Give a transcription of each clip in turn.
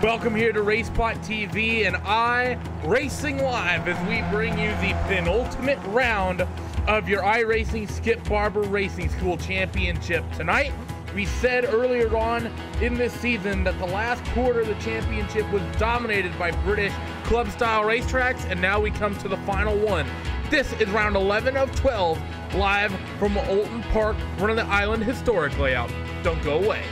Welcome here to RaceSpot TV and iRacing Live as we bring you the penultimate round of your iRacing Skip Barber Racing School Championship. Tonight, we said earlier on in this season that the last quarter of the championship was dominated by British club-style racetracks, and now we come to the final one. This is round 11 of 12, live from Oulton Park, running the island historic layout. Don't go away.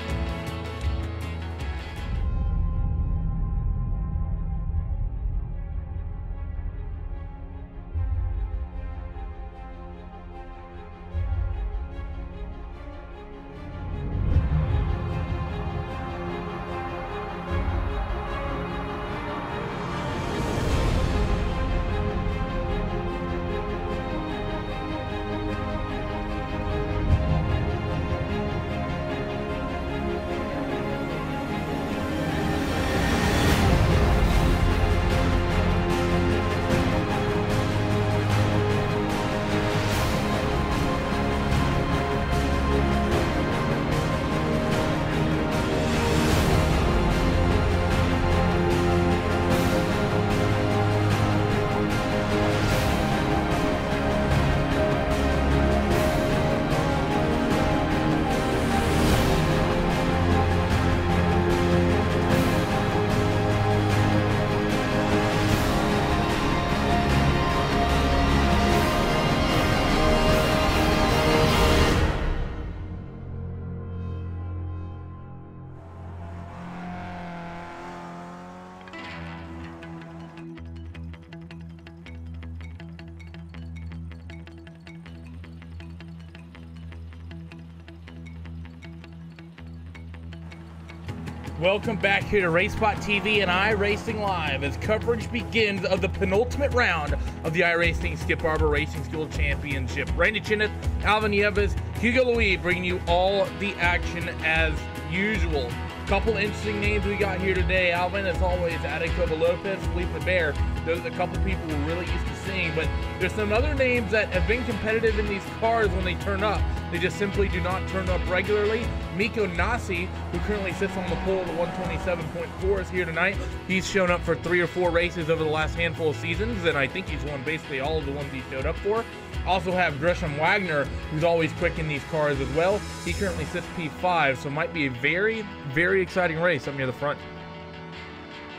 Welcome back here to RaceSpot TV and iRacing Live as coverage begins of the penultimate round of the iRacing Skip Barber Racing School Championship. Randy Chineth, Alvin Nieves, Hugo Louis bringing you all the action as usual. Couple interesting names we got here today. Alvin, as always, Adekoba Lopez, Felipe Bear. Those are a couple people we're really used to seeing, but there's some other names that have been competitive in these cars when they turn up. They just simply do not turn up regularly. Miko Nasi, who currently sits on the pole of the 127.4, is here tonight. He's shown up for 3 or 4 races over the last handful of seasons, and I think he's won basically all of the ones he showed up for. Also have Gresham Wagner, who's always quick in these cars as well. He currently sits P5, so it might be a very, very exciting race up near the front.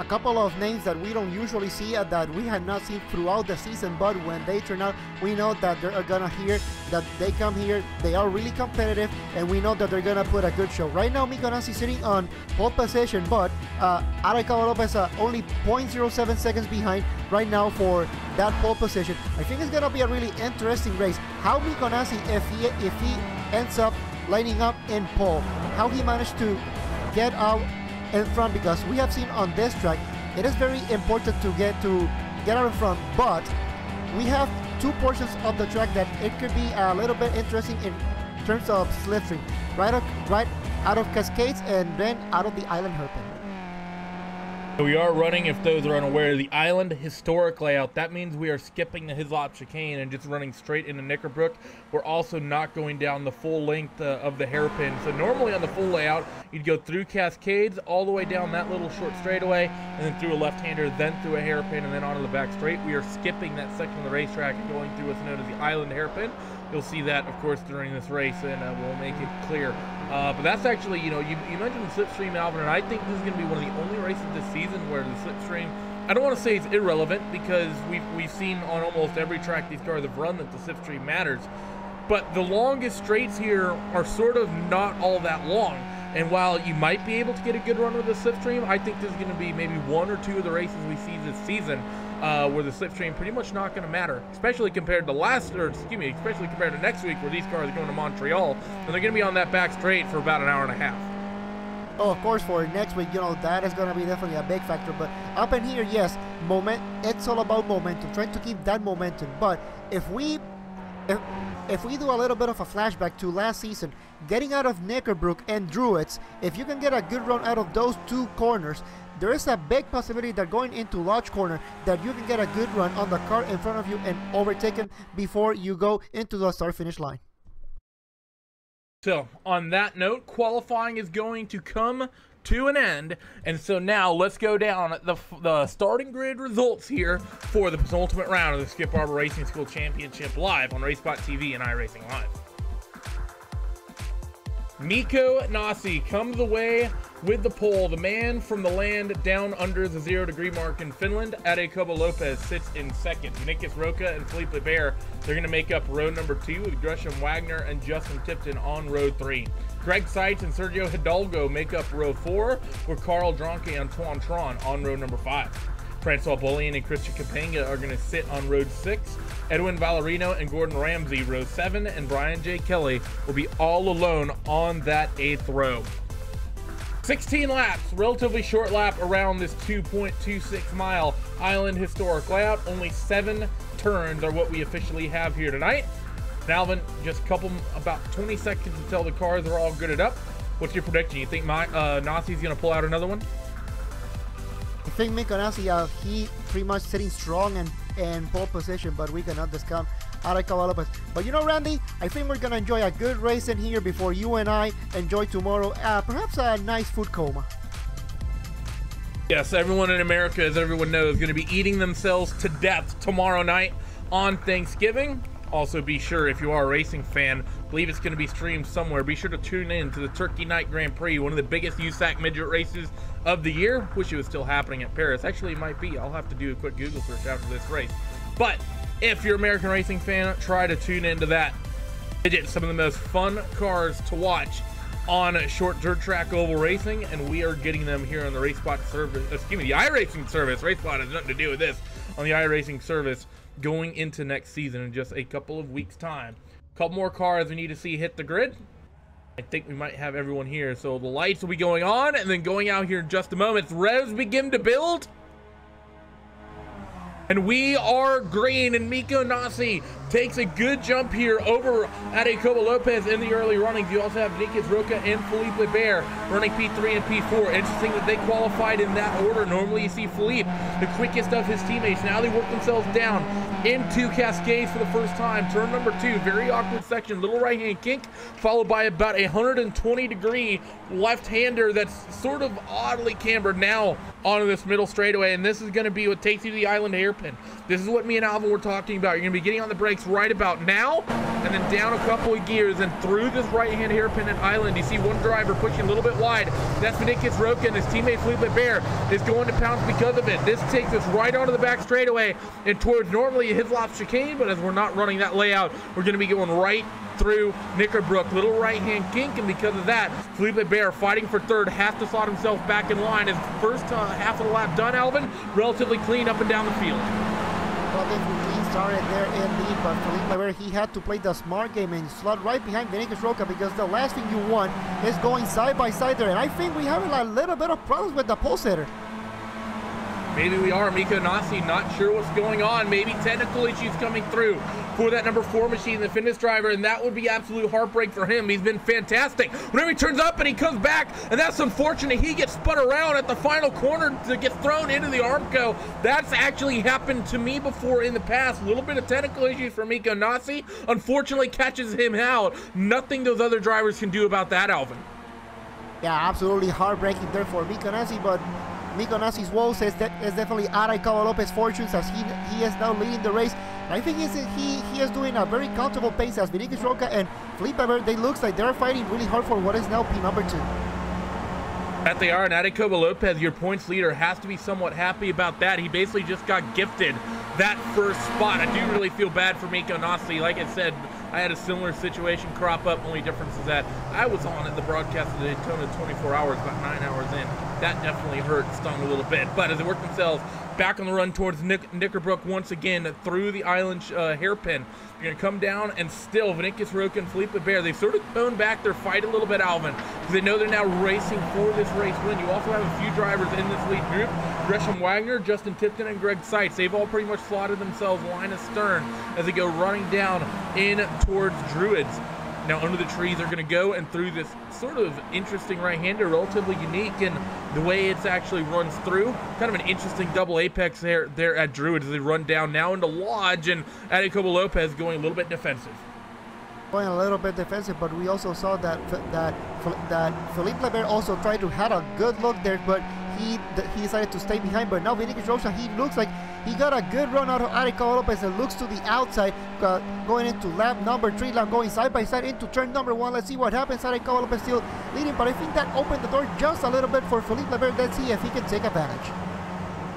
A couple of names that we don't usually see that we have not seen throughout the season, but when they turn out, we know that they're gonna hear that they come here, they are really competitive, and we know that they're gonna put a good show. Right now, Miko Nasi sitting on pole position, but Adekoba Lopez only 0.07 seconds behind right now for that pole position. I think it's gonna be a really interesting race. How Miko Nasi, if he ends up lining up in pole, how he managed to get out in front, because we have seen on this track it is very important to get out in front, but we have 2 portions of the track that it could be a little bit interesting in terms of slipstream, right out of Cascades and then out of the island hairpin. We are running, if those are unaware, the island historic layout. That means we are skipping the Hislop chicane and just running straight into Knickerbrook. We're also not going down the full length of the hairpin. So normally on the full layout, you'd go through Cascades, all the way down that little short straightaway, and then through a left-hander, then through a hairpin, and then onto the back straight. We are skipping that section of the racetrack and going through what's known as the island hairpin. You'll see that, of course, during this race, and we'll make it clear. But that's actually, you know, you mentioned the slipstream, Alvin, and I think this is going to be one of the only races this season where the slipstream, I don't want to say it's irrelevant, because we've seen on almost every track these cars have run that the slipstream matters. But the longest straights here are sort of not all that long. And while you might be able to get a good run with the slipstream, I think there's going to be maybe 1 or 2 of the races we see this season where the slipstream pretty much not going to matter, especially compared to especially compared to next week where these cars are going to Montreal, and they're going to be on that back straight for about an hour and a half. Oh, of course, for next week, you know, that is going to be definitely a big factor. But up in here, yes, it's all about momentum, trying to keep that momentum. But if we do a little bit of a flashback to last season, getting out of Knickerbrook and Druids, if you can get a good run out of those 2 corners, there is a big possibility that going into Lodge Corner that you can get a good run on the car in front of you and overtake him before you go into the start-finish line. So, on that note, qualifying is going to come to an end. And so now let's go down the starting grid results here for the penultimate round of the Skip Barber Racing School Championship live on RaceSpot TV and iRacing Live. Mikko Nasi comes away with the pole. The man from the land down under the 0-degree mark in Finland, Adekobo Lopez, sits in second. Vinicus Roca and Felipe Bear, they're going to make up row number 2 with Gresham Wagner and Justin Tipton on row 3. Greg Seitz and Sergio Hidalgo make up row 4 with Carl Dronke and Antoine Tron on row number 5. Francois Bullion and Christian Capanga are going to sit on row 6. Edwin Valerino and Gordon Ramsay, row 7, and Brian J. Kelly will be all alone on that 8th row. 16 laps, relatively short lap around this 2.26 mile island historic layout. Only 7 turns are what we officially have here tonight. And Alvin, just about 20 seconds until the cars are all gooded up. What's your prediction? You think Nasi's going to pull out another one? I think Mikko Nasi, he pretty much sitting strong and pole position, but we cannot discount Adekobo Lopez. But you know, Randy, I think we're gonna enjoy a good race in here before you and I enjoy tomorrow, perhaps a nice food coma. Yes, everyone in America, as everyone knows, is going to be eating themselves to death tomorrow night on Thanksgiving. Also, be sure, if you are a racing fan, believe it's going to be streamed somewhere. Be sure to tune in to the Turkey Night Grand Prix, one of the biggest USAC midget races of the year. Wish it was still happening at Paris. Actually, it might be. I'll have to do a quick Google search after this race. But if you're an American racing fan, try to tune into that. It's some of the most fun cars to watch on short dirt track oval racing, and we are getting them here on the RaceSpot service. Excuse me, the iRacing service. RaceSpot has nothing to do with this. On the iRacing service, going into next season in just a couple of weeks' time. A couple more cars we need to see hit the grid. I think we might have everyone here. So the lights will be going on and then going out here in just a moment. Revs begin to build. And we are green, and Mikko Nasi takes a good jump here over Adekobo Lopez in the early runnings. You also have Vinicus Roca and Felipe Bear running P3 and P4. Interesting that they qualified in that order. Normally you see Felipe, the quickest of his teammates. Now they work themselves down into Cascades for the first time. Turn number 2, very awkward section, little right-hand kink, followed by about a 120-degree left-hander that's sort of oddly cambered now onto this middle straightaway, and this is going to be what takes you to the island hairpin. This is what me and Alvin were talking about. You're going to be getting on the brakes right about now, and then down a couple of gears and through this right-hand hairpin and island. You see one driver pushing a little bit wide. That's Vinicus Roca, and his teammate Felipe Bear is going to pounce because of it. This takes us right onto the back straightaway and towards normally a Hislop chicane, but as we're not running that layout, we're going to be going right through Knickerbrook, little right-hand kink, and because of that, Felipe Bear fighting for third has to slot himself back in line. His first half of the lap done, Alvin, relatively clean up and down the field. Well, they clean started there indeed, but Felipe Bear, he had to play the smart game and slot right behind Vinicus Roca, because the last thing you want is going side by side there, and I think we have a little bit of problems with the pole sitter. Maybe we are. Mikko Nasi not sure what's going on. Maybe technical issues coming through for that number 4 machine, the fitness driver, and that would be absolute heartbreak for him. He's been fantastic. Whenever he turns up and he comes back, and that's unfortunate. He gets spun around at the final corner to get thrown into the Armco. That's actually happened to me before in the past. A little bit of technical issues for Mikko Nasi. Unfortunately catches him out. Nothing those other drivers can do about that, Alvin. Yeah, absolutely heartbreaking there for Mikko Nasi, but Mikko Nasi's woes is definitely Adekobo Lopez's fortunes, as he is now leading the race. I think he is doing a very comfortable pace as Vinicus Roca and Felipe Bear. They looks like they're fighting really hard for what is now P number 2. That they are, and Adekobo Lopez, your points leader, has to be somewhat happy about that. He basically just got gifted that first spot. I do really feel bad for Mikko Nasi. Like I said, I had a similar situation crop up. Only difference is that I was on at the broadcast of the Daytona 24 hours, about 9 hours in. That definitely hurt, stung a little bit. But as they work themselves back on the run towards Knickerbrook once again through the island hairpin, you're going to come down, and still Vinicus Roca and Felipe Bear, they've sort of toned back their fight a little bit, Alvin, because they know they're now racing for this race win. You also have a few drivers in this lead group. Gresham Wagner, Justin Tipton, and Greg Seitz. They've all pretty much slotted themselves line astern as they go running down in towards Druids. Now under the trees, they're going to go and through this sort of interesting right-hander, relatively unique in the way it's actually runs through. Kind of an interesting double apex there at Druids as they run down now into Lodge, and Adekobo Lopez going a little bit defensive. going a little bit defensive, but we also saw that Philippe Lebert also tried to had a good look there, but he decided to stay behind. But now Vinicius Rocha, he looks like he got a good run out of Arica Lopez and looks to the outside, going into lap number 3, going side by side into turn number 1. Let's see what happens. Arica Lopez still leading, but I think that opened the door just a little bit for Philippe Lebert. Let's see if he can take advantage.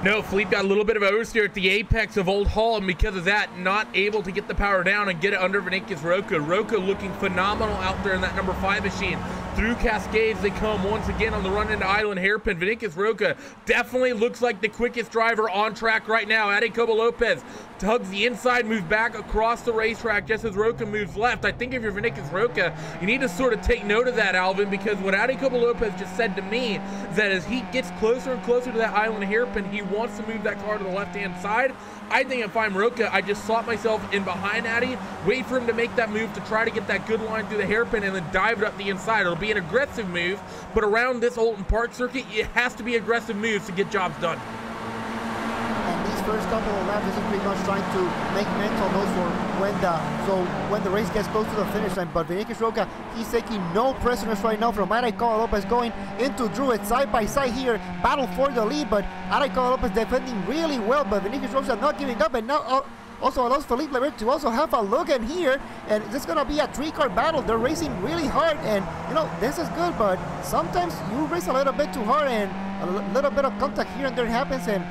No, Philippe got a little bit of oversteer at the apex of Old Hall, and because of that, not able to get the power down and get it under Vinicius Rocha. Rocha looking phenomenal out there in that number 5 machine. Through Cascades, they come once again on the run into Island Hairpin. Vinicius Rocha definitely looks like the quickest driver on track right now. Adicobo Lopez tugs the inside, moves back across the racetrack just as Rocha moves left. I think if you're Vinicius Rocha, you need to sort of take note of that, Alvin, because what Adicobo Lopez just said to me is that as he gets closer and closer to that Island Hairpin, he wants to move that car to the left-hand side. I think if I'm Rocha, I just slot myself in behind Addy, wait for him to make that move to try to get that good line through the hairpin and then dive it up the inside. It'll be an aggressive move, but around this Oulton Park circuit, it has to be aggressive moves to get jobs done. And these first couple of laps is pretty much trying to make mental notes for when the race gets close to the finish line. But Vinicius Rocha, he's taking no prisoners right now from Arica Lopez going into Druid side by side here, battle for the lead, but Arica Lopez defending really well, but Vinicius Rocha not giving up, and now also allows Philippe Lebert to also have a look in here, and this is gonna be a 3-car battle. They're racing really hard, and you know, this is good, but sometimes you race a little bit too hard and a little bit of contact here and there happens. And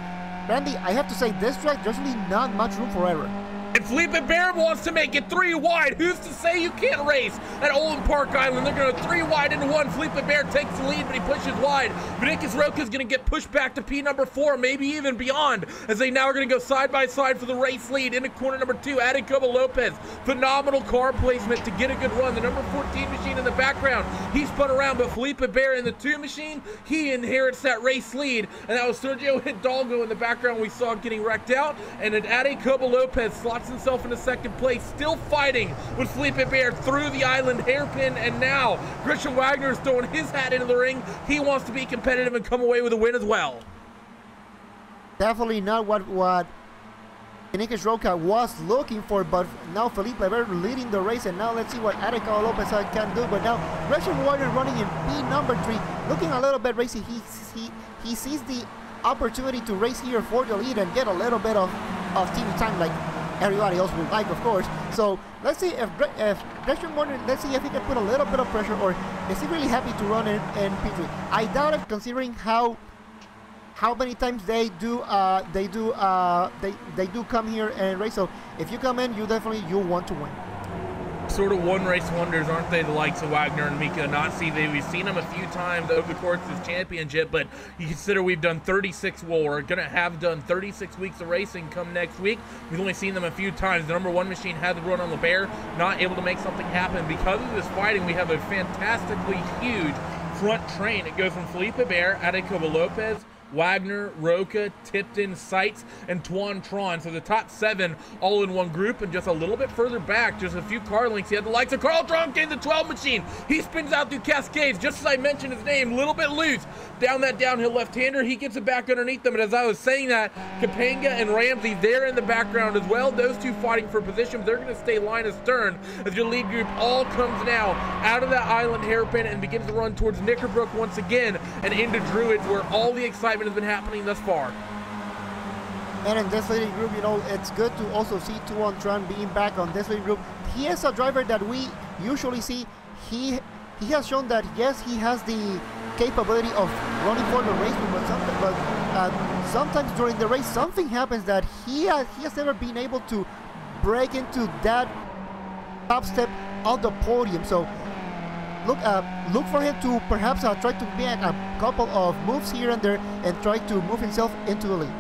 Randy, I have to say, this track, there's really not much room for error. And Philippe Barber wants to make it 3 wide. Who's to say you can't race at Oulton Park Island? They're going to 3 wide into 1. Philippe Barber takes the lead, but he pushes wide. Vinicius Rocha is going to get pushed back to P number 4, maybe even beyond, as they now are going to go side by side for the race lead into corner number 2. Adicobo Lopez, phenomenal car placement to get a good run. The number 14 machine in the background, he spun around, but Philippe Barber in the 2 machine, he inherits that race lead, and that was Sergio Hidalgo in the background we saw getting wrecked out, and then Adicobo Lopez slots himself into 2nd place, still fighting with Philippe Barber through the island hairpin, and now Christian Wagner is throwing his hat into the ring. He wants to be competitive and come away with a win as well. Definitely not what Vinicius Rocha was looking for, but now Philippe Lebert leading the race, and now let's see what Arica Lopez can do. But now Christian Wagner running in P number 3, looking a little bit racy. He sees the opportunity to race here for the lead and get a little bit of TV time like everybody else would like, of course. So let's see if Christian Wagner, let's see if he can put a little bit of pressure, or is he really happy to run in P3? I doubt it, considering how many times they do come here and race. So if you come in, you want to win. Sort of one race wonders, aren't they, the likes of Wagner and Mika Nazi? We've seen them a few times over the course of this championship, but you consider we've done 36, well, we're going to have done 36 weeks of racing come next week. We've only seen them a few times. The number 1 machine had the run on Lebert, not able to make something happen. Because of this fighting, we have a fantastically huge front train. It goes from Philippe Barber, Adicobo Lopez, Wagner, Rocha, Tipton, Seitz, and Tuan Tron. So the top 7 all in one group, and just a little bit further back, just a few car lengths, you have the likes of Carl Tron in the 12 machine. He spins out through Cascades, just as I mentioned his name, a little bit loose. Down that downhill left-hander, he gets it back underneath them. And as I was saying that, Kapanga and Ramsey, they're in the background as well. Those two fighting for position. They're going to stay line astern as your lead group all comes now out of that island hairpin and begins to run towards Knickerbrook once again and into Druids, where all the excitement has been happening thus far. And in this leading group, you know, it's good to also see Tuan Tran being back on this leading group. He is a driver that we usually see. He has shown that, yes, he has the capability of running for the race, but sometimes during the race something happens that he has never been able to break into that top step of the podium. So look for him to perhaps try to make a couple of moves here and there and try to move himself into the lead.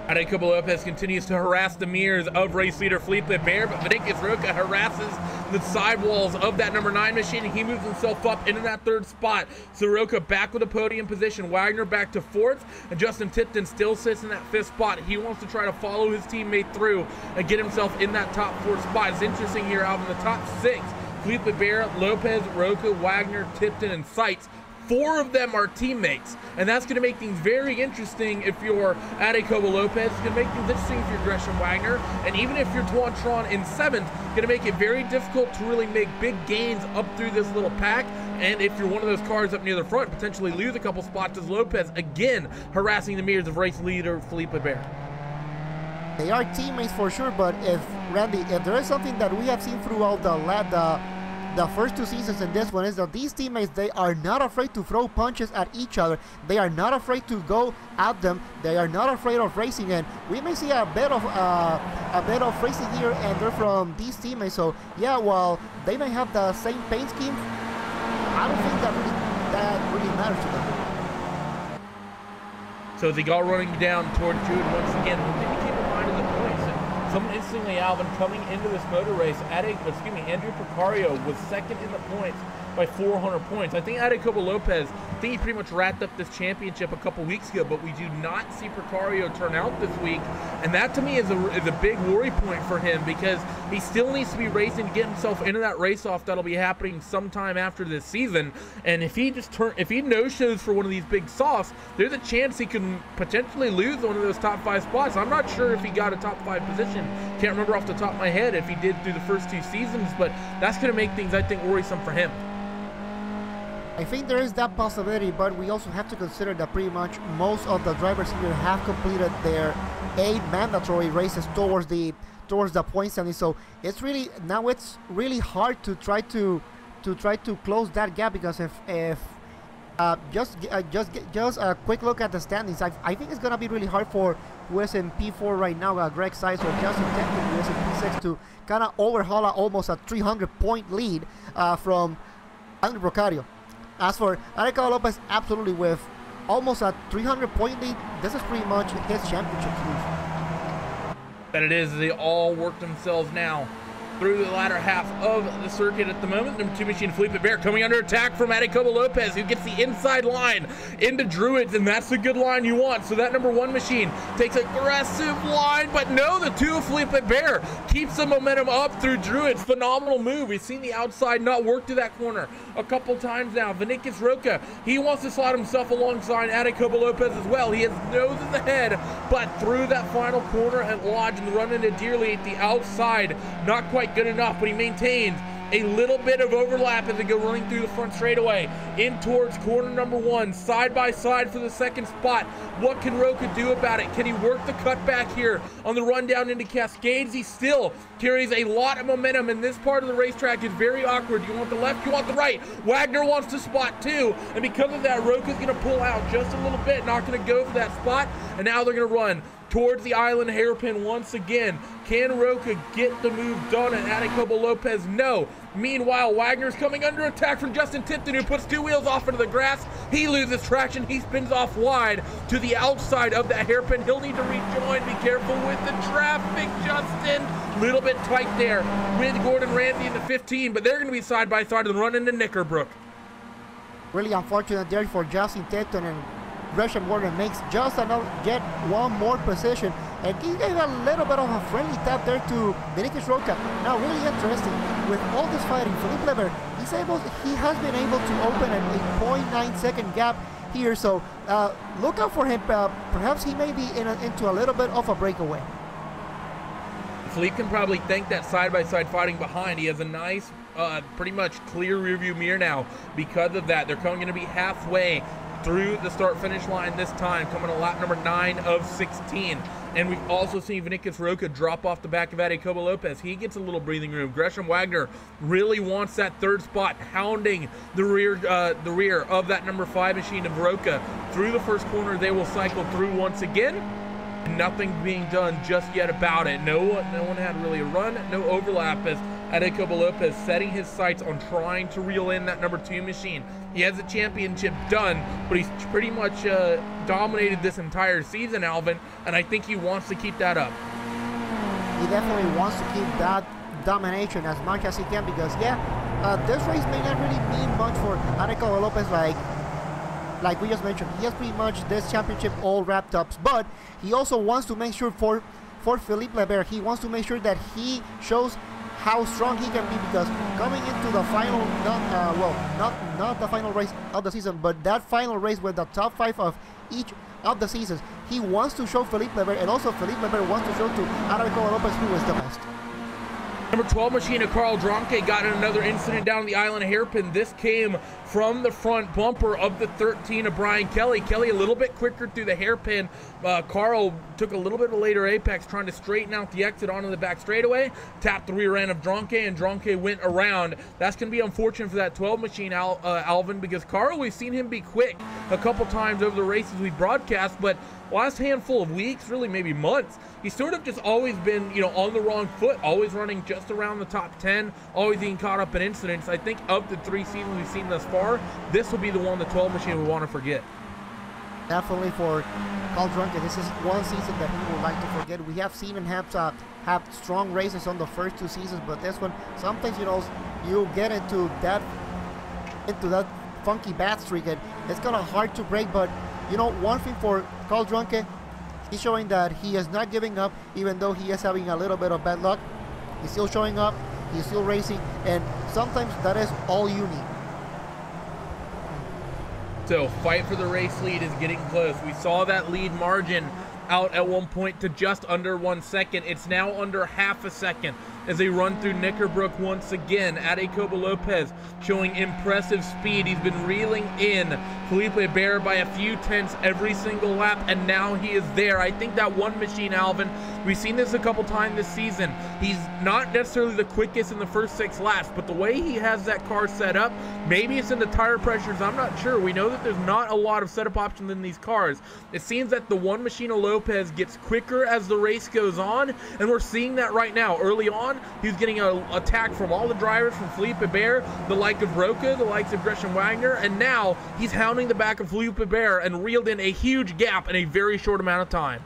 Adicobo Lopez continues to harass the mirrors of race leader Philippe Barber, but Vinicius Rocha harasses the sidewalls of that number 9 machine, and he moves himself up into that 3rd spot. So Rocha back with a podium position, Wagner back to 4th, and Justin Tipton still sits in that 5th spot. He wants to try to follow his teammate through and get himself in that top 4 spot. It's interesting here, Alvin, the top 6, Philippe Barber, Lopez, Rocha, Wagner, Tipton, and Seitz. 4 of them are teammates, and that's going to make things very interesting if you're Adecobo Lopez. It's going to make things interesting if you're Gresham Wagner, and even if you're Tuantron in 7th, going to make it very difficult to really make big gains up through this little pack. And if you're one of those cars up near the front, potentially lose a couple spots as Lopez again harassing the mirrors of race leader Felipe Bear. They are teammates for sure, but if Randy, if there is something that we have seen throughout the first 2 seasons and this one, is that these teammates, they are not afraid to throw punches at each other. They are not afraid to go at them. They are not afraid of racing, and we may see a bit of racing here and there from these teammates. So yeah, while they may have the same paint scheme, I don't think that really matters to them. So they got running down toward Jude once again. One thing to keep in mind is the points. And something interestingly, Alvin, coming into this motor race, Andrew Picario was 2nd in the points by 400 points. I think Adecobo Lopez, I think he pretty much wrapped up this championship a couple weeks ago, but we do not see Picario turn out this week, and that to me is a big worry point for him, because he still needs to be racing to get himself into that race-off that'll be happening sometime after this season. And if he no-shows for one of these big softs, there's a chance he can potentially lose one of those top 5 spots. I'm not sure if he got a top 5 position. Can't remember off the top of my head if he did through the first 2 seasons, but that's going to make things, I think, worrisome for him. I think there is that possibility, but we also have to consider that pretty much most of the drivers here have completed their 8 mandatory races towards the point standing. So it's really hard to try to close that gap, because if just a quick look at the standings, I think it's gonna be really hard for who is in P4 right now, Greg Seitz or Justin Tempkin, who is in P6, to kind of overhaul almost a 300-point lead from Andrew Picario. As for Adecobo Lopez, absolutely, with almost a 300-point lead, this is pretty much his championship cruise. That it is. They all work themselves now through the latter half of the circuit at the moment. Number 2 machine, Felipe Bear, coming under attack from Adecobo Lopez, who gets the inside line into Druids, and that's the good line you want. So that number 1 machine takes an aggressive line, but no, the 2 of Felipe Bear keeps the momentum up through Druids. Phenomenal move. We've seen the outside not work to that corner a couple times now. Vinicius Roca, he wants to slot himself alongside Adecobo Lopez as well. He has noses ahead, but through that final corner at Lodge and the run into Dearly at the outside, not quite good enough, but he maintains a little bit of overlap as they go running through the front straightaway in towards corner number 1, side by side for the 2nd spot. What can Roca do about it? Can he work the cutback here on the run down into Cascades? He still carries a lot of momentum, and this part of the racetrack is very awkward. You want the left, you want the right. Wagner wants to spot 2, and because of that, Roca's going to pull out just a little bit, not going to go for that spot, and now they're going to run towards the island hairpin once again. Can Roca get the move done at Adecobo Lopez? No. Meanwhile, Wagner's coming under attack from Justin Tipton, who puts 2 wheels off into the grass. He loses traction. He spins off wide to the outside of that hairpin. He'll need to rejoin. Be careful with the traffic, Justin. Little bit tight there with Gordon Ramsay in the 15, but they're going to be side by side and run into Knickerbrook. Really unfortunate there for Justin Tipton, and Gresham Gordon makes just get one more position, and he gave a little bit of a friendly tap there to Vinicius Roca. Now, really interesting, with all this fighting, Felipe Leber, he has been able to open a 0.9-second gap here, so look out for him. Perhaps he may be into a little bit of a breakaway. Felipe can probably thank that side-by-side fighting behind. He has a nice, pretty much clear rearview mirror now because of that. They're going to be halfway through the start-finish line this time, coming to lap number 9 of 16. And we've also seen Vinicius Roca drop off the back of Adecobo Lopez. He gets a little breathing room. Gresham Wagner really wants that 3rd spot, hounding the rear of that number 5 machine of Roca. Through the first corner, they will cycle through once again. Nothing being done just yet about it. No one had really a run, no overlap, as Adecobo Lopez setting his sights on trying to reel in that number 2 machine. He has the championship done, but he's pretty much dominated this entire season, Alvin, and I think he wants to keep that up. He definitely wants to keep that domination as much as he can, because this race may not really mean much for Adecobo Lopez. Like we just mentioned, he has pretty much this championship all wrapped up, but he also wants to make sure for Felipe Leber, he wants to make sure that he shows how strong he can be, because coming into the final, not the final race of the season, but that final race with the top 5 of each of the seasons, he wants to show Felipe Leber, and also Felipe Leber wants to show to Aracoa Lopez who is the best. Number 12 machine of Carl Dronke got in another incident down the island hairpin. This came from the front bumper of the 13 of Brian Kelly. Kelly a little bit quicker through the hairpin. Carl took a little bit of a later apex, trying to straighten out the exit onto the back straightaway. Tapped the rear end of Dronke, and Dronke went around. That's going to be unfortunate for that 12 machine, Alvin, because Carl, we've seen him be quick a couple times over the races we broadcast, but last handful of weeks, really maybe months, he's sort of just always been, you know, on the wrong foot, always running just around the top 10, always being caught up in incidents. I think of the 3 seasons we've seen thus far, this will be the one, the 12 machine, we want to forget. Definitely for Carl Dronke, this is one season that he would like to forget. We have seen him have strong races on the first 2 seasons, but this one, sometimes, you know, you get into that funky bad streak, and it's kind of hard to break. But you know, one thing for Carl Dronke, he's showing that he is not giving up, even though he is having a little bit of bad luck. He's still showing up, he's still racing, and sometimes that is all you need. So fight for the race lead is getting close. We saw that lead margin out at one point to just under 1 second. It's now under half a second as they run through Knickerbrook once again. Aracoa Lopez showing impressive speed. He's been reeling in Felipe Barber by a few tenths every single lap, and now he is there. I think that one machine, Alvin, we've seen this a couple times this season. He's not necessarily the quickest in the first 6 laps, but the way he has that car set up, maybe it's in the tire pressures, I'm not sure. We know that there's not a lot of setup options in these cars. It seems that the one machine of Lopez gets quicker as the race goes on, and we're seeing that right now. Early on, he's getting an attack from all the drivers, from Felipe Barber, the like of Roca, the likes of Gresham Wagner, and now he's hounding the back of Felipe Barber and reeled in a huge gap in a very short amount of time.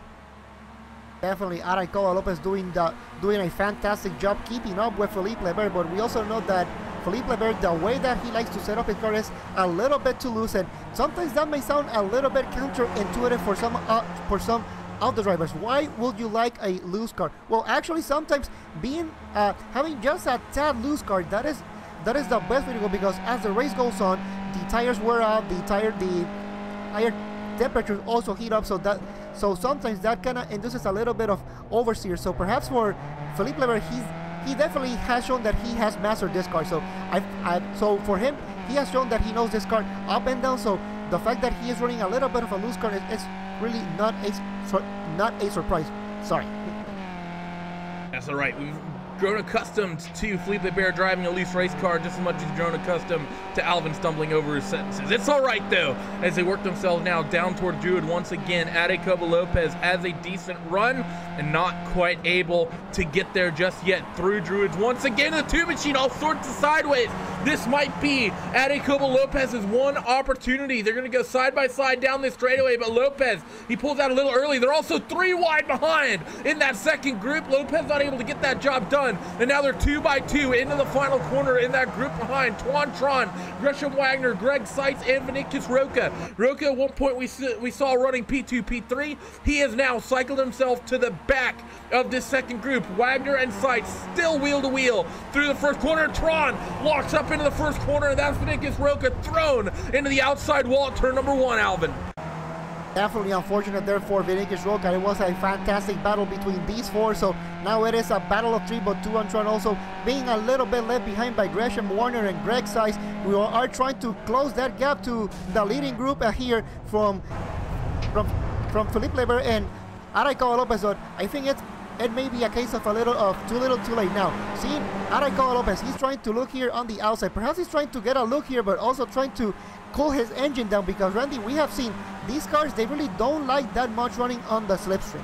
Definitely, Aracoa Lopez doing a fantastic job keeping up with Felipe Barber, but we also know that Felipe Barber, the way that he likes to set up his car is a little bit too loose, and sometimes that may sound a little bit counterintuitive for some of the drivers. Why would you like a loose car? Well, actually, sometimes having just a tad loose car, that is the best way to go, because as the race goes on, the tires wear out, the tire temperatures also heat up, so sometimes that kind of induces a little bit of oversteer. So perhaps for Felipe Barber, he definitely has shown that he has mastered this car. So for him, he has shown that he knows this car up and down. So the fact that he is running a little bit of a loose car is really not a surprise. Sorry. That's all right. We've grown accustomed to Felipe Barber driving a loose race car just as much as he's grown accustomed to Alvin stumbling over his sentences. It's all right, though, as they work themselves now down toward Druid once again. Aracoa Lopez has a decent run and not quite able to get there just yet through Druids. Once again, the 2 machine all sorts of sideways. This might be Aracoa Lopez's one opportunity. They're going to go side by side down this straightaway, but Lopez, he pulls out a little early. They're also 3 wide behind in that second group. Lopez not able to get that job done, and now they're 2 by 2 into the final corner in that group behind. Tron, Gresham Wagner, Greg Seitz, and Vinicius Roca. Roca, at one point we saw running P2, P3. He has now cycled himself to the back of this second group. Wagner and Seitz still wheel to wheel through the first corner. Tron locks up into the first corner, and that's Vinicius Roca thrown into the outside wall at turn number 1, Alvin. Definitely unfortunate there for Vinicius Roca. It was a fantastic battle between these 4, so now it is a battle of 3, but 2 on Tron also being a little bit left behind by Gresham Warner and Greg Seitz. We are trying to close that gap to the leading group here from Felipe Barber and Aracoa Lopez. But I think it may be a case of too little too late now. Seeing Aracoa Lopez, he's trying to look here on the outside. Perhaps he's trying to get a look here, but also trying to cool his engine down, because Randy, we have seen these cars, they really don't like that much running on the slipstream.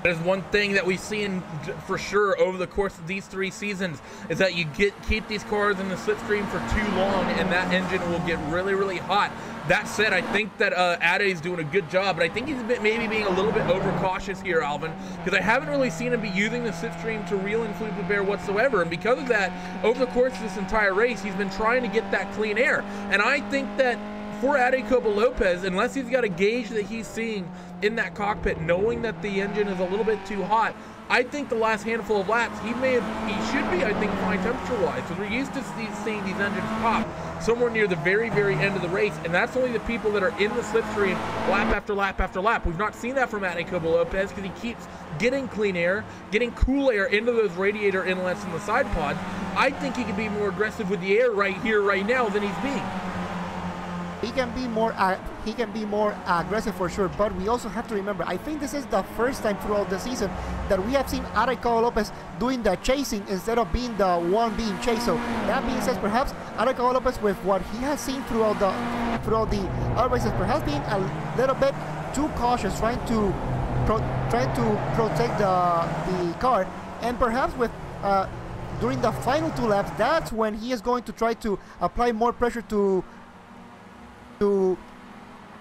That is one thing that we've seen for sure over the course of these 3 seasons, is that you keep these cars in the slipstream for too long, and that engine will get really, really hot. That said, I think that Ade is doing a good job, but I think he's maybe being a little bit overcautious here, Alvin, because I haven't really seen him be using the slipstream to reel in Felipe Barber whatsoever, and because of that, over the course of this entire race, he's been trying to get that clean air. And I think that for Adecobo Lopez, unless he's got a gauge that he's seeing in that cockpit, knowing that the engine is a little bit too hot, I think the last handful of laps, he should be, I think, fine temperature-wise. So we're used to seeing these engines pop somewhere near the very, very end of the race, and that's only the people that are in the slipstream lap after lap after lap. We've not seen that from Adecobo Lopez because he keeps getting clean air, getting cool air into those radiator inlets in the side pods. I think he can be more aggressive with the air right here, right now than he's being. He can be more aggressive for sure, but we also have to remember, I think this is the first time throughout the season that we have seen Adecobo Lopez doing the chasing instead of being the one being chased. So that being said, perhaps Adecobo Lopez, with what he has seen throughout the other races, perhaps being a little bit too cautious, trying to protect the car, and perhaps with during the final 2 laps, that's when he is going to try to apply more pressure to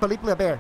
Felipe Leber.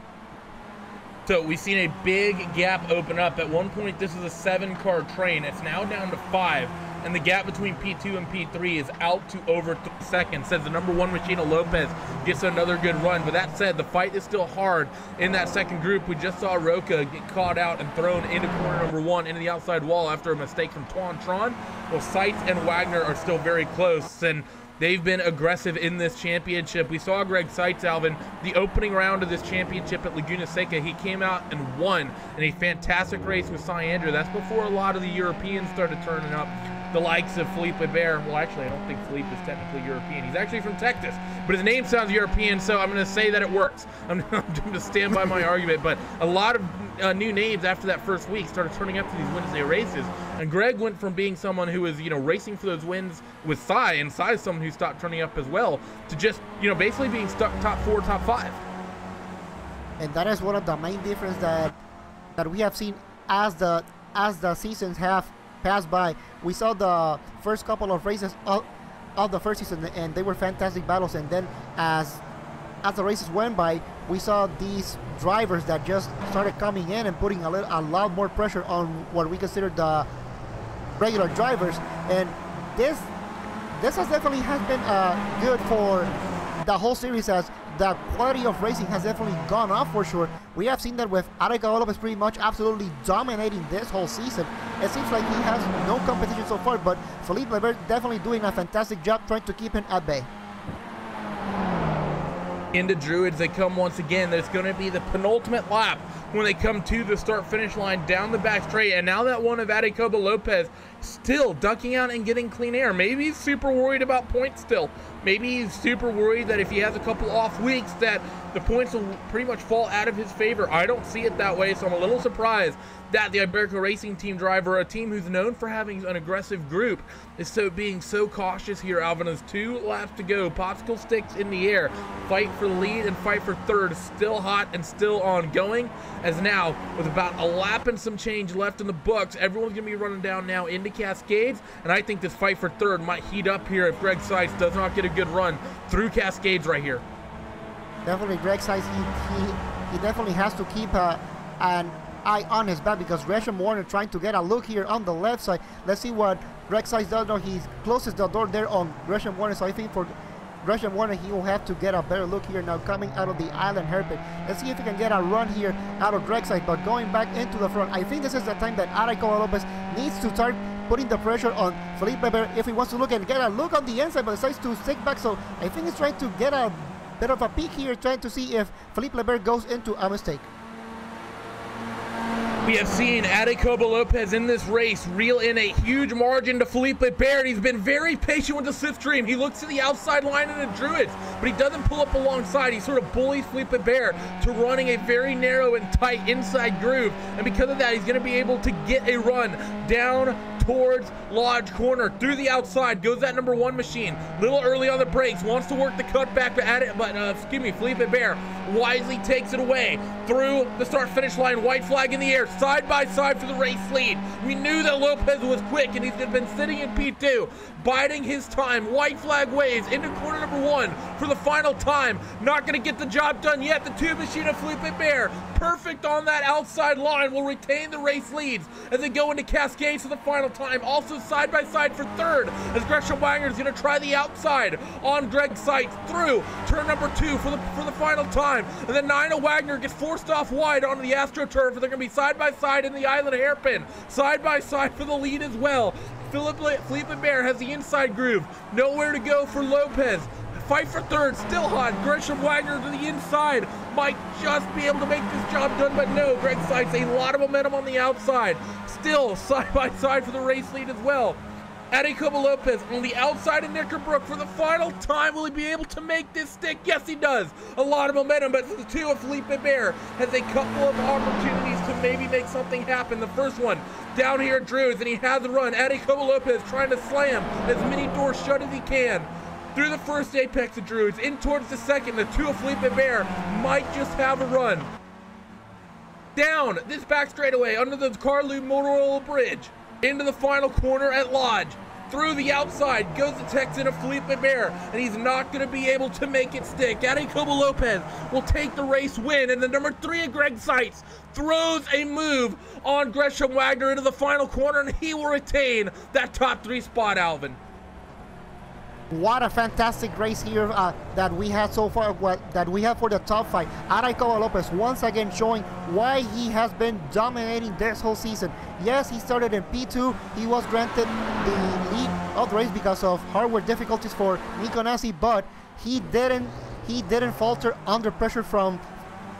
So we've seen a big gap open up. At one point, this is a 7-car train. It's now down to 5, and the gap between P2 and P3 is out to over 3 seconds. Says the number 1 machine of Lopez gets another good run. But that said, the fight is still hard in that second group. We just saw Roca get caught out and thrown into corner number 1 into the outside wall after a mistake from Tron. Well, Seitz and Wagner are still very close, and they've been aggressive in this championship. We saw Greg Seitz, Alvin, the opening round of this championship at Laguna Seca. He came out and won in a fantastic race with Andrew. That's before a lot of the Europeans started turning up. The likes of Felipe Bear. Well, actually, I don't think Felipe is technically European. He's actually from Texas, but his name sounds European, so I'm going to say that it works. I'm going to stand by my argument, but a lot of new names after that first week started turning up to these Wednesday races, and Greg went from being someone who was, racing for those wins with Cy, and Cy is someone who stopped turning up as well, to just, basically being stuck top 4, top 5. And that is one of the main differences that we have seen as the seasons have passed by. We saw the first couple of races of the first season, and they were fantastic battles, and then as the races went by, we saw these drivers that just started coming in and putting a lot more pressure on what we consider the regular drivers, and this has definitely been good for the whole series, as the quality of racing has definitely gone up for sure. We have seen that with Adecobo Lopez pretty much absolutely dominating this whole season. It seems like he has no competition so far, but Felipe Leber definitely doing a fantastic job trying to keep him at bay. Into Druids they come once again. There's going to be the penultimate lap when they come to the start-finish line down the back straight, and now that one of Adecobo Lopez still ducking out and getting clean air. Maybe he's super worried about points still. Maybe he's super worried that if he has a couple off weeks that the points will pretty much fall out of his favor. I don't see it that way, so I'm a little surprised that the Iberico Racing Team driver, a team who's known for having an aggressive group, is being so cautious here. Alvin has 2 laps to go. Popsicle sticks in the air. Fight for the lead and fight for third. Still hot and still ongoing, as now with about a lap and some change left in the books, everyone's going to be running down now into Cascades, and I think this fight for third might heat up here if Greg Seitz does not get a good run through Cascades right here. Definitely Greg Seitz, he definitely has to keep an eye on his back, because Gresham Warner trying to get a look here on the left side. Let's see what Greg Seitz does. No, he closes the door there on Gresham Warner, so I think for Gresham Warner, he will have to get a better look here now coming out of the island hairpin. Let's see if he can get a run here out of Greg Seitz, but going back into the front, I think this is the time that Adecobo Lopez needs to start putting the pressure on Felipe Leber if he wants to look and get a look on the inside, but decides to stick back. So I think he's trying to get a bit of a peek here, trying to see if Felipe Leber goes into a mistake. We have seen Adecobo Lopez in this race reel in a huge margin to Felipe Barrett. He's been very patient with the slipstream. He looks to the outside line in the Druids, but he doesn't pull up alongside. He sort of bullies Felipe Barrett to running a very narrow and tight inside groove, and because of that, he's going to be able to get a run down towards Lodge Corner through the outside. Goes that number 1 machine, little early on the brakes, wants to work the cutback, but Felipe Barrett wisely takes it away through the start-finish line. White flag in the air, side by side for the race lead. We knew that Lopez was quick, and he's been sitting in P2, biding his time. White flag waves into corner number 1 for the final time. Not going to get the job done yet. The 2 machine of Felipe Barrett, perfect on that outside line, will retain the race leads as they go into Cascades for the final time. Also side by side for third, as Gresham Wagner is going to try the outside on Greg Seitz through turn number 2 for the final time. And then Nina Wagner gets forced off wide onto the AstroTurf. They're going to be side by side in the Island hairpin, side by side for the lead as well. Felipe Bear has the inside groove. Nowhere to go for Lopez. Fight for third, still hot. Gresham Wagner to the inside. Might just be able to make this job done, but no. Greg Seitz, a lot of momentum on the outside. Still side by side for the race lead as well. Adecobo Lopez on the outside of Knickerbrook for the final time. Will he be able to make this stick? Yes, he does. A lot of momentum, but the 2 of Felipe Bear has a couple of opportunities to maybe make something happen. The first one down here at Drews, and he has the run. Adecobo Lopez trying to slam as many doors shut as he can. Through the first apex of Druids, in towards the second, the 2 of Felipe Bear might just have a run. Down this back straightaway under the Carlu Motorola Bridge, into the final corner at Lodge. Through the outside goes the Texan of Felipe Bear, and he's not going to be able to make it stick. Adecobo Lopez will take the race win, and the number 3 of Greg Seitz throws a move on Gresham Wagner into the final corner, and he will retain that top 3 spot, Alvin. What a fantastic race here that we had so far, that we have for the top 5. Adecobo Lopez once again showing why he has been dominating this whole season. Yes, he started in P2. He was granted the lead of the race because of hardware difficulties for Nico Nassi, but he didn't falter under pressure from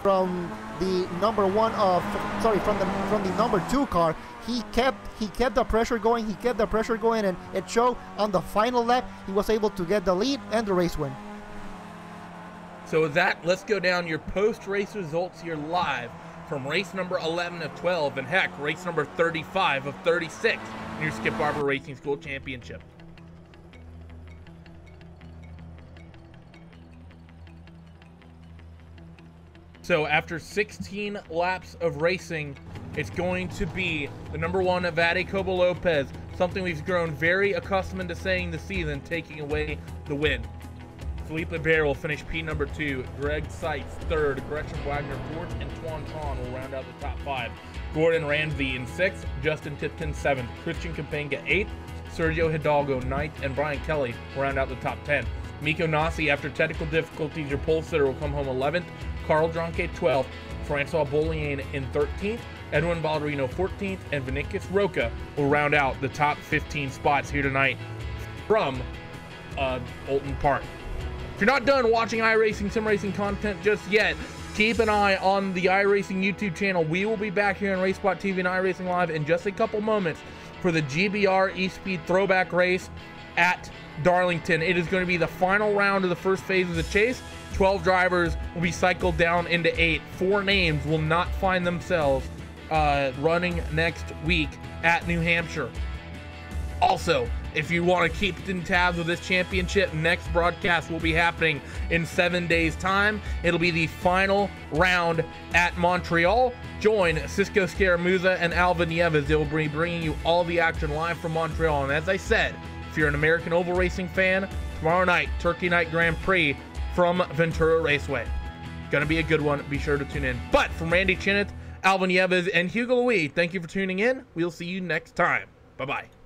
the number 1 of, sorry, from the number 2 car. He kept the pressure going, and it showed on the final lap. He was able to get the lead and the race win. So with that, let's go down your post-race results here live from race number 11 of 12, and heck, race number 35 of 36 in your Skip Barber Racing School Championship. So after 16 laps of racing, it's going to be the number 1 of Adecobo Lopez, something we've grown very accustomed to saying this season, taking away the win. Felipe Bear will finish P number 2, Greg Seitz 3rd, Gresham Wagner 4th, and Tuan Khan will round out the top 5. Gordon Ramsey in 6th, Justin Tipton 7th, Christian Capenga 8th, Sergio Hidalgo 9th, and Brian Kelly will round out the top 10. Miko Nassi, after technical difficulties, your pole sitter, will come home 11th. Carl Dronke 12th, Francois Bollian in 13th, Edwin Balderino 14th, and Vinicius Roca will round out the top 15 spots here tonight from Oulton Park. If you're not done watching iRacing sim racing content just yet, keep an eye on the iRacing YouTube channel. We will be back here on RaceSpot TV and iRacing Live in just a couple moments for the GBR eSpeed throwback race at Darlington. It is going to be the final round of the first phase of the chase. 12 drivers will be cycled down into 8. 4 names will not find themselves running next week at New Hampshire. Also, if you want to keep in tabs with this championship, next broadcast will be happening in 7 days' time. It'll be the final round at Montreal. Join Cisco Scaramuza and Alvin Nieves. They will be bringing you all the action live from Montreal. And as I said, if you're an American Oval Racing fan, tomorrow night, Turkey Night Grand Prix from Ventura Raceway. Gonna be a good one. Be sure to tune in. But from Randy Chinnet, Alvin Nieves, and Hugo Louis, thank you for tuning in. We'll see you next time. Bye-bye.